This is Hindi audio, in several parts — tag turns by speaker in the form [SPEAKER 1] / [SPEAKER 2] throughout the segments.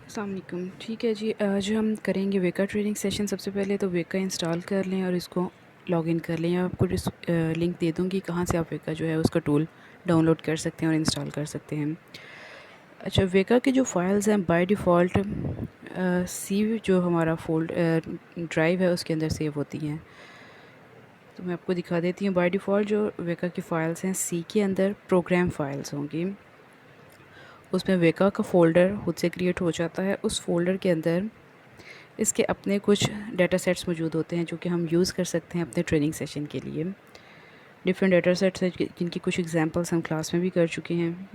[SPEAKER 1] अस्सलाम वालेकुम। ठीक है जी, आज हम करेंगे वेका ट्रेनिंग सेशन। सबसे पहले तो वेका इंस्टॉल कर लें और इसको लॉगिन कर लें। आपको लिंक दे दूँगी कहाँ से आप वेका जो है उसका टूल डाउनलोड कर सकते हैं और इंस्टॉल कर सकते हैं। अच्छा, वेका की जो फाइल्स हैं बाय डिफ़ॉल्ट सी जो हमारा ड्राइव है उसके अंदर सेव होती हैं। तो मैं आपको दिखा देती हूँ। बाय डिफ़ॉल्ट जो वेका की फ़ाइल्स हैं सी के अंदर प्रोग्राम फाइल्स होंगी। उसमें वेका का फ़ोल्डर खुद से क्रिएट हो जाता है। उस फ़ोल्डर के अंदर इसके अपने कुछ डेटा सेट्स मौजूद होते हैं जो कि हम यूज़ कर सकते हैं अपने ट्रेनिंग सेशन के लिए। डिफरेंट डेटा सेट्स हैं जिनकी कुछ एग्जांपल्स हम क्लास में भी कर चुके हैं।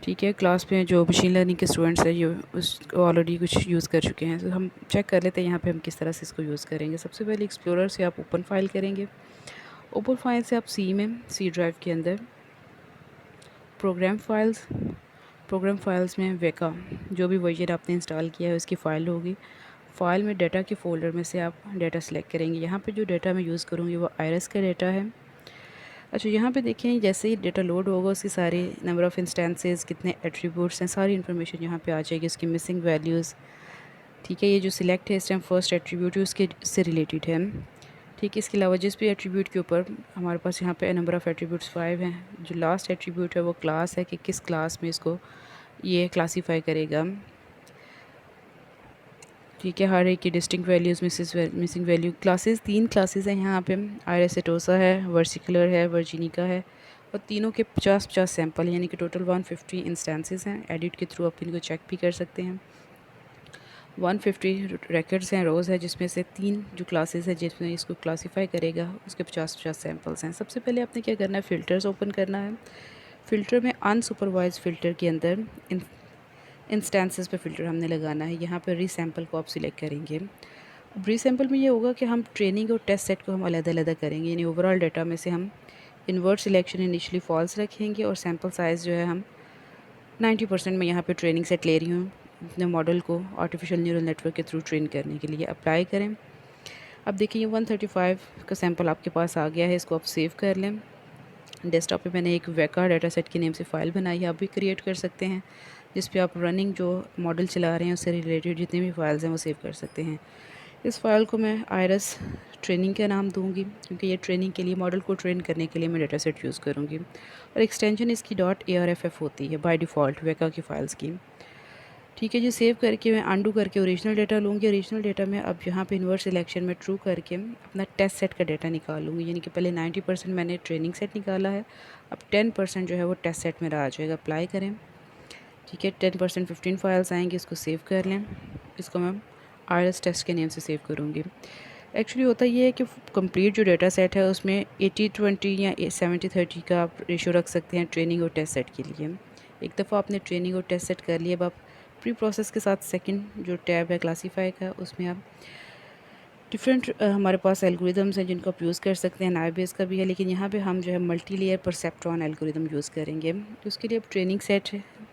[SPEAKER 1] ठीक है, क्लास में जो मशीन लर्निंग के स्टूडेंट्स हैं ये उसको ऑलरेडी कुछ यूज़ कर चुके हैं। तो हम चेक कर लेते हैं यहाँ पे हम किस तरह से इसको यूज़ करेंगे। सबसे पहले एक्सप्लोरर से आप ओपन फाइल करेंगे। ओपन फाइल से आप सी ड्राइव के अंदर प्रोग्राम फाइल्स में वेका जो भी वर्जन आपने इंस्टॉल किया है उसकी फ़ाइल होगी। फ़ाइल में डाटा के फ़ोल्डर में से आप डाटा सेलेक्ट करेंगे। यहाँ पे जो डाटा मैं यूज़ करूँगी वो आयरस का डाटा है। अच्छा, यहाँ पे देखें जैसे ही डाटा लोड होगा उसके सारे नंबर ऑफ़ इंस्टेंसेस, कितने एट्रीब्यूट्स हैं, सारी इन्फॉर्मेशन यहाँ पे आ जाएगी, उसकी मिसिंग वैल्यूज़। ठीक है, ये जो सिलेक्ट है इस टाइम फर्स्ट एट्रीब्यूट है उसके से रिलेटेड है। ठीक है, इसके अलावा जिस भी एट्रीब्यूट के ऊपर हमारे पास यहाँ पे नंबर ऑफ़ एट्रीब्यूट्स 5 हैं। जो लास्ट एट्रीब्यूट है वो क्लास है कि किस क्लास में इसको ये क्लासीफाई करेगा। ठीक है, हर एक की distinct values missing value classes 3 classes हैं यहाँ पे। आयरस एटोसा है, वर्सिकुलर है, वर्जीनिका है और तीनों के 50-50 सैंपल यानी कि टोटल 150 इंस्टेंसेस हैं। एडिट के थ्रू आप इनको चेक भी कर सकते हैं। 150 रिकॉर्ड्स हैं, रोज़ है जिसमें से 3 जो क्लासेस है जिसमें इसको क्लासीफाई करेगा उसके 50-50 सैंपल्स हैं। सबसे पहले आपने क्या करना है, फ़िल्टर्स ओपन करना है। फ़िल्टर में अनसुपरवाइज़्ड फ़िल्टर के अंदर इंस्टेंसेस पे फ़िल्टर हमने लगाना है। यहाँ पर रीसैंपल को आप सिलेक्ट करेंगे। अब रीसैंपल में ये होगा कि हम ट्रेनिंग और टेस्ट सेट को हम अलग-अलग करेंगे, यानी ओवरऑल डाटा में से हम इन्वर्ट सिलेक्शन इनिशियली फॉल्स रखेंगे और सैंपल साइज़ जो है हम 90% में यहाँ पे ट्रेनिंग सेट ले रही हूँ अपने मॉडल को आर्टिफिशियल न्यूरल नेटवर्क के थ्रू ट्रेन करने के लिए। अप्लाई करें। अब देखिए ये 135 का सैंपल आपके पास आ गया है, इसको आप सेव कर लें। डेस्कटॉप पे मैंने एक वेका डाटा सेट के नेम से फ़ाइल बनाई है, आप भी क्रिएट कर सकते हैं जिस पे आप रनिंग जो मॉडल चला रहे हैं उससे रिलेटेड जितनी भी फाइल्स हैं वो सेव कर सकते हैं। इस फाइल को मैं आयरस ट्रेनिंग का नाम दूंगी क्योंकि ये ट्रेनिंग के लिए मॉडल को ट्रेन करने के लिए मैं डाटा सेट यूज़ करूँगी और एक्सटेंशन इसकी .arff होती है बाय डिफ़ॉल्ट वेका की फ़ाइल्स की। ठीक है जी, सेव करके मैं अंडू करके ओरिजिनल डाटा लूँगी। ओरिजिनल डाटा में अब यहाँ पे इन्वर्स सिलेक्शन में ट्रू करके अपना टेस्ट सेट का डाटा निकाल लूँगी, यानी कि पहले 90% मैंने ट्रेनिंग सेट निकाला है, अब 10% जो है वो टेस्ट सेट मेरा आ जाएगा। अप्लाई करें। ठीक है, 10% 15 फाइल्स आएंगी, इसको सेव कर लें। इसको मैं आयरस टेस्ट के नेम से सेव करूँगी। एक्चुअली होता ये है कि कंप्लीट जो डाटा सेट है उसमें 80-20 या 70-30 का आप रेशो रख सकते हैं ट्रेनिंग और टेस्ट सेट के लिए। एक दफ़ा आपने ट्रेनिंग और टेस्ट सेट कर लिया, अब आप प्री प्रोसेस के साथ सेकंड जो टैब है क्लासीफाई का उसमें आप डिफरेंट हमारे पास एल्गोरिदम्स हैं जिनको आप यूज़ कर सकते हैं। नाइबेस का भी है, लेकिन यहाँ पे हम जो है multi layer perceptron algorithm use करेंगे। तो उसके लिए आप ट्रेनिंग सेट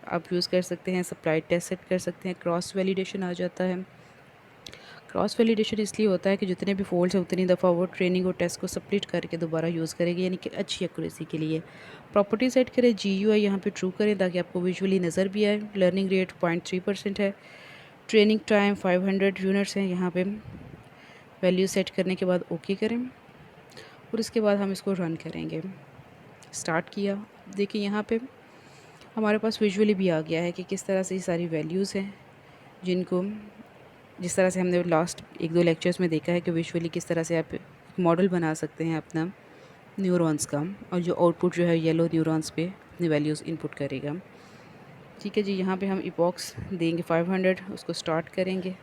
[SPEAKER 1] आप यूज़ कर सकते हैं, सप्लाई टेस्ट सेट कर सकते हैं, क्रॉस वैलिडेशन आ जाता है। क्रॉस वैलिडेशन इसलिए होता है कि जितने भी फोल्ड्स हैं उतनी दफ़ा वो ट्रेनिंग और टेस्ट को स्प्लिट करके दोबारा यूज़ करेगी, यानी कि अच्छी एक्यूरेसी के लिए। प्रॉपर्टी सेट करें, GUI यहाँ पे ट्रू करें ताकि आपको विजुअली नज़र भी आए। लर्निंग रेट 0.3% है। ट्रेनिंग टाइम 500 यूनिट्स हैं। यहाँ पे वैल्यू सेट करने के बाद ओके करें और इसके बाद हम इसको रन करेंगे। स्टार्ट किया, देखिए यहाँ पे हमारे पास विजुअली भी आ गया है कि किस तरह से ये सारी वैल्यूज़ हैं जिनको जिस तरह से हमने लास्ट 1-2 लेक्चर्स में देखा है कि विजुअली किस तरह से आप एक मॉडल बना सकते हैं अपना न्यूरॉन्स का, और जो आउटपुट जो है येलो न्यूरॉन्स पे अपनी वैल्यूज़ इनपुट करेगा। ठीक है जी, यहाँ पे हम इपॉक्स देंगे 500, उसको स्टार्ट करेंगे,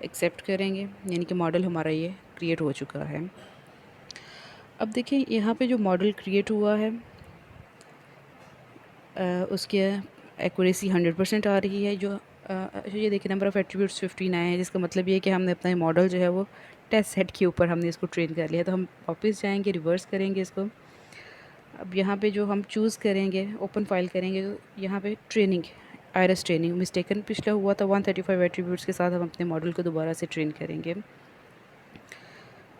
[SPEAKER 1] एक्सेप्ट करेंगे, यानी कि मॉडल हमारा ये क्रिएट हो चुका है। अब देखिए यहाँ पे जो मॉडल क्रिएट हुआ है उसकी एक्यूरेसी 100% आ रही है। जो ये देखिए नंबर ऑफ़ एट्रीब्यूट्स 15 आए हैं, जिसका मतलब ये है कि हमने अपना मॉडल जो है वो टेस्ट सेट के ऊपर हमने इसको ट्रेन कर लिया। तो हम वापस जाएंगे, रिवर्स करेंगे इसको। अब यहाँ पे जो हम चूज़ करेंगे, ओपन फाइल करेंगे, तो यहाँ पे ट्रेनिंग आयरस ट्रेनिंग मिस्टेकन पिछला हुआ था। 135 एट्रीब्यूट्स के साथ हम अपने मॉडल को दोबारा से ट्रेन करेंगे।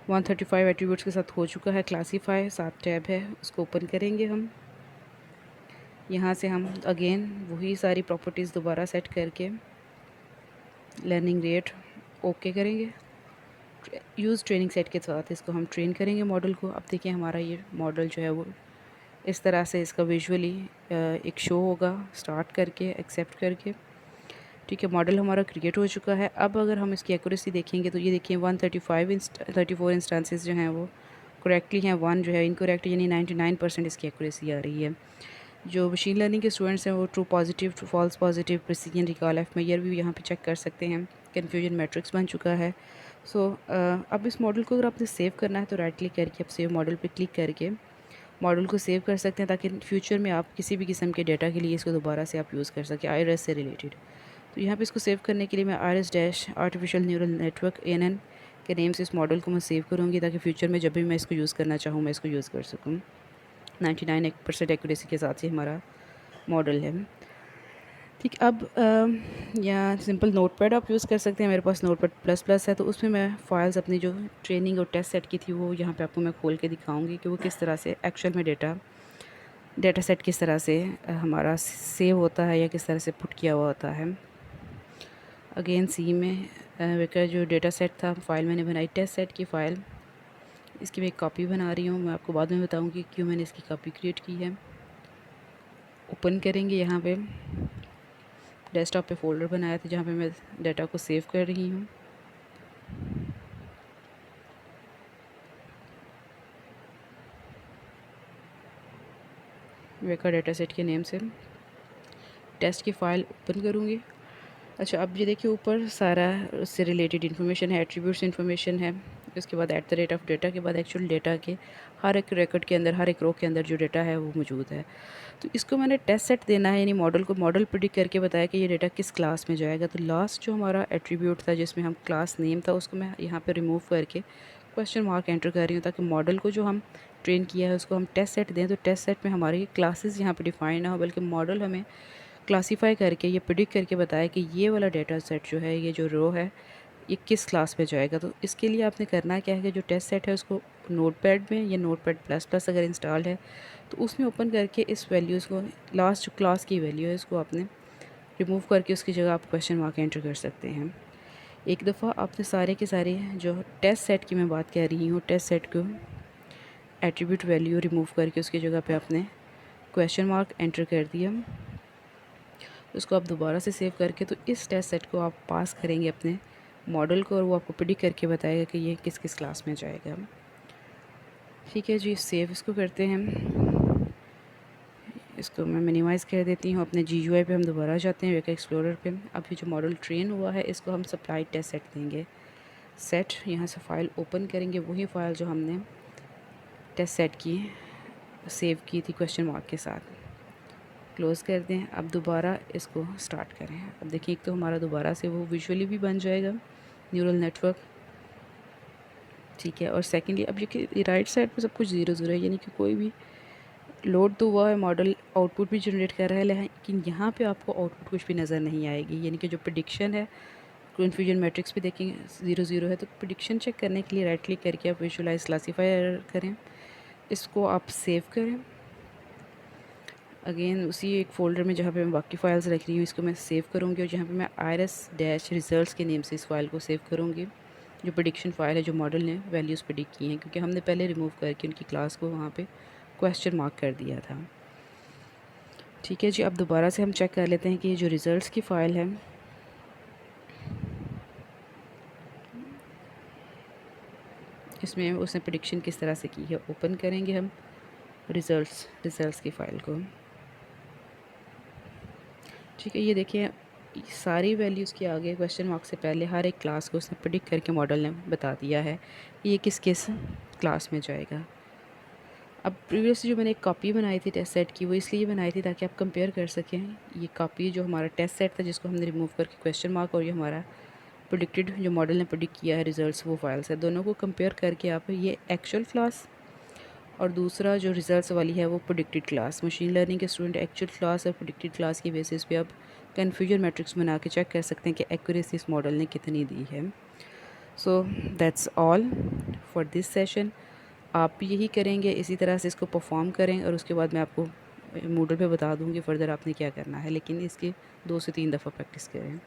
[SPEAKER 1] 135 एट्रीब्यूट्स के साथ हो चुका है। क्लासीफाई 7 टैब है, उसको ओपन करेंगे हम। यहाँ से हम अगेन वही सारी प्रॉपर्टीज़ दोबारा सेट करके लर्निंग रेट ओके करेंगे। यूज़ ट्रेनिंग सेट के साथ इसको हम ट्रेन करेंगे मॉडल को। अब देखिए हमारा ये मॉडल जो है वो इस तरह से इसका विजुअली एक शो होगा स्टार्ट करके एक्सेप्ट करके। ठीक है, मॉडल हमारा क्रिएट हो चुका है। अब अगर हम इसकी एक्यूरेसी देखेंगे तो ये देखिए 134 इंस्टांसेस जो हैं वो करेक्टली हैं, 1 जो है इनकरेक्ट, यानी 99% इसकी एक्यूरेसी आ रही है। जो मशीन लर्निंग के स्टूडेंट्स हैं वो true positive, true false positive, precision, recall, F measure भी यहाँ पे चेक कर सकते हैं। कन्फ्यूजन मैट्रिक्स बन चुका है। सो अब इस मॉडल को अगर आपने सेव करना है तो राइट क्लिक करके आप सेव मॉडल पे क्लिक करके मॉडल को सेव कर सकते हैं, ताकि फ्यूचर में आप किसी भी किस्म के डेटा के लिए इसको दोबारा से आप यूज़ कर सकें आईआरएस से रिलेटेड। तो यहाँ पे इसको सेव करने के लिए मैं IRS dash artificial neural network ANN के नेम से इस मॉडल को मैं सेव करूँगी, ताकि फ्यूचर में जब भी मैं इसको यूज़ करना चाहूँ मैं इसको यूज़ कर सकूँ। 99% एक्यूरेसी के साथ ही हमारा मॉडल है। ठीक, अब या सिंपल नोटपैड आप यूज़ कर सकते हैं। मेरे पास नोटपैड प्लस प्लस है, तो उसमें मैं फ़ाइल्स अपनी जो ट्रेनिंग और टेस्ट सेट की थी वो यहाँ पे आपको मैं खोल के दिखाऊंगी कि वो किस तरह से एक्चुअल में डेटा सेट किस तरह से हमारा सेव होता है या किस तरह से पुट किया हुआ होता है। अगेन सी में का जो डेटा सेट था फ़ाइल मैंने बनाई टेस्ट सेट की फ़ाइल, इसकी मैं एक कॉपी बना रही हूँ। मैं आपको बाद में बताऊँगी क्यों मैंने इसकी कॉपी क्रिएट की है। ओपन करेंगे, यहाँ पे डेस्कटॉप पे फ़ोल्डर बनाया था जहाँ पे मैं डाटा को सेव कर रही हूँ। वेका डेटा सेट के नेम से टेस्ट की फ़ाइल ओपन करूँगी। अच्छा, अब ये देखिए ऊपर सारा उससे रिलेटेड इन्फॉर्मेशन है, एट्रीब्यूट्स इन्फॉर्मेशन है। उसके बाद @ डेटा के बाद एक्चुअल डेटा के हर एक रिकॉर्ड के अंदर, हर एक रो के अंदर जो डेटा है वो मौजूद है। तो इसको मैंने टेस्ट सेट देना है, यानी मॉडल को मॉडल प्रेडिक्ट करके बताया कि ये डेटा किस क्लास में जाएगा। तो लास्ट जो हमारा एट्रीब्यूट था जिसमें हम क्लास नेम था उसको मैं यहाँ पे रिमूव करके क्वेश्चन मार्क एंटर कर रही हूँ, ताकि मॉडल को जो हम ट्रेन किया है उसको हम टेस्ट सेट दें तो टेस्ट सेट में हमारी क्लासेस यहाँ पे डिफाइन ना हो, बल्कि मॉडल हमें क्लासीफाई करके ये प्रेडिक्ट करके बताया कि ये वाला डेटा सेट जो है, ये जो रो है, ये किस क्लास में जाएगा। तो इसके लिए आपने करना क्या है कि जो टेस्ट सेट है उसको नोटपैड में या नोटपैड प्लस प्लस अगर इंस्टॉल्ड है तो उसमें ओपन करके इस वैल्यूज़ को, लास्ट जो क्लास की वैल्यू है इसको आपने रिमूव करके उसकी जगह आप क्वेश्चन मार्क एंटर कर सकते हैं। एक दफ़ा आपने सारे के सारे जो टेस्ट सेट की मैं बात कर रही हूँ, टेस्ट सेट को एट्रीब्यूट वैल्यू रिमूव करके उसकी जगह पे आपने क्वेश्चन मार्क एंटर कर दिया। उसको आप दोबारा से सेव करके तो इस टेस्ट सेट को आप पास करेंगे अपने मॉडल को और वो आपको प्रेडिक्ट करके बताएगा कि ये किस किस क्लास में जाएगा। ठीक है जी, सेव इसको करते हैं। इसको मैं मिनिमाइज़ कर देती हूँ। अपने GUI पे हम दोबारा जाते हैं, वेका एक्सप्लोरर पे। अब ये जो मॉडल ट्रेन हुआ है इसको हम सप्लाई टेस्ट सेट देंगे। सेट, यहाँ से फ़ाइल ओपन करेंगे, वही फ़ाइल जो हमने टेस्ट सेट की सेव की थी क्वेश्चन मार्क के साथ। क्लोज़ कर दें। अब दोबारा इसको स्टार्ट करें। अब देखिए एक तो हमारा दोबारा से वो विजुअली भी बन जाएगा न्यूरल नेटवर्क। ठीक है, और सेकेंडली अब ये राइट साइड पे सब कुछ 0 है, यानी कि कोई भी लोड तो हुआ है, मॉडल आउटपुट भी जनरेट कर रहा है, लेकिन यहाँ पे आपको आउटपुट कुछ भी नज़र नहीं आएगी। यानी कि जो प्रेडिक्शन है, कन्फ्यूजन मैट्रिक्स भी देखेंगे 0 है। तो प्रेडिक्शन चेक करने के लिए राइट क्लिक करके आप विजुअलाइज क्लासीफायर करें, इसको आप सेव करें। अगेन उसी एक फ़ोल्डर में जहाँ पे मैं बाकी फ़ाइल्स रख रही हूँ इसको मैं सेव करूँगी, और जहाँ पे मैं irs-results के नेम से इस फाइल को सेव करूँगी। जो प्रेडिक्शन फ़ाइल है, जो मॉडल ने वैल्यूज़ प्रेडिक्ट की हैं, क्योंकि हमने पहले रिमूव करके उनकी क्लास को वहाँ पे क्वेश्चन मार्क कर दिया था। ठीक है जी, अब दोबारा से हम चेक कर लेते हैं कि ये जो रिज़ल्ट्स की फ़ाइल है, इसमें उसने प्रेडिक्शन किस तरह से की है। ओपन करेंगे हम रिज़ल्ट्स की फ़ाइल को। ठीक है, ये देखिए सारी वैल्यूज़ के आगे क्वेश्चन मार्क से पहले हर एक क्लास को उसने प्रेडिक्ट करके मॉडल ने बता दिया है कि ये किस किस क्लास में जाएगा। अब प्रीवियसली जो मैंने एक कॉपी बनाई थी टेस्ट सेट की, वो इसलिए बनाई थी ताकि आप कंपेयर कर सकें। ये कॉपी जो हमारा टेस्ट सेट था जिसको हमने रिमूव करके क्वेश्चन मार्क, और ये हमारा प्रेडिक्टेड जो मॉडल ने प्रेडिक्ट किया है रिजल्ट्स, वो फाइल्स है, दोनों को कंपेयर करके आप ये एक्चुअल क्लास और दूसरा जो रिजल्ट्स वाली है वो प्रेडिक्टेड क्लास, मशीन लर्निंग के स्टूडेंट एक्चुअल क्लास और प्रेडिक्टेड क्लास की बेसिस पे अब कन्फ्यूजन मैट्रिक्स बना के चेक कर सकते हैं कि एक्यूरेसी इस मॉडल ने कितनी दी है। So that's all for this session. आप भी यही करेंगे, इसी तरह से इसको परफॉर्म करें, और उसके बाद मैं आपको मूडल पे बता दूँगी फ़र्दर आपने क्या करना है, लेकिन इसकी 2 से 3 दफ़ा प्रैक्टिस करें।